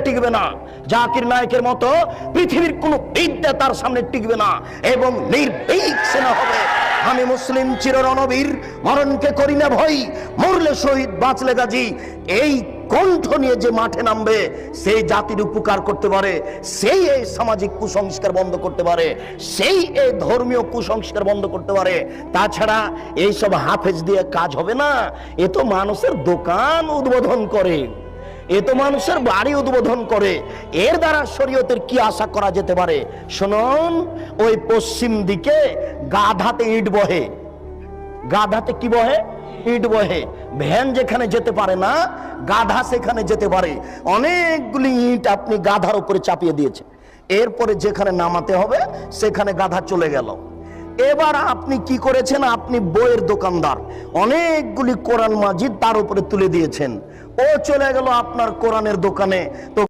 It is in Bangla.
টিকবে না। জাকির নায়েকের মতো পৃথিবীর কোন বিদ্যা তার সামনে টিকবে না এবং নির্ভীক সেনা হবে। আমি মুসলিম চির রণবীর, মরণকে করি না ভয়, মরলে শহীদ বাঁচলে গাজী। এই কণ্ঠ নিয়ে যে মাঠে নামবে সেই জাতির উপকার করতে পারে, সেই এই সামাজিক কুসংস্কার বন্ধ করতে পারে, সেই এই ধর্মীয় কুসংস্কার বন্ধ করতে পারে। তাছাড়া এইসব হাফেজ দিয়ে কাজ হবে না। এ তো মানুষের দোকান উদ্বোধন করে, এ তো মানুষের বাড়ি উদ্বোধন করে। এর দ্বারা শরীয়তের কি আশা করা যেতে পারে? শুনুন, ওই পশ্চিম দিকে গাধাতে ইট বহে। গাধাতে কি বহে? ইট বহে। ভ্যান যেখানে যেতে পারে না, গাধা সেখানে যেতে পারে। অনেকগুলি ইট আপনি গাধার উপরে চাপিয়ে দিয়েছে, এরপরে যেখানে নামাতে হবে সেখানে গাধা চলে গেল। এবার আপনি কি করেছেন? আপনি বইয়ের দোকানদার, অনেকগুলি কোরআন মাজিদ তার উপরে তুলে দিয়েছেন। ও চলে গেল আপনার কোরআনের দোকানে। তো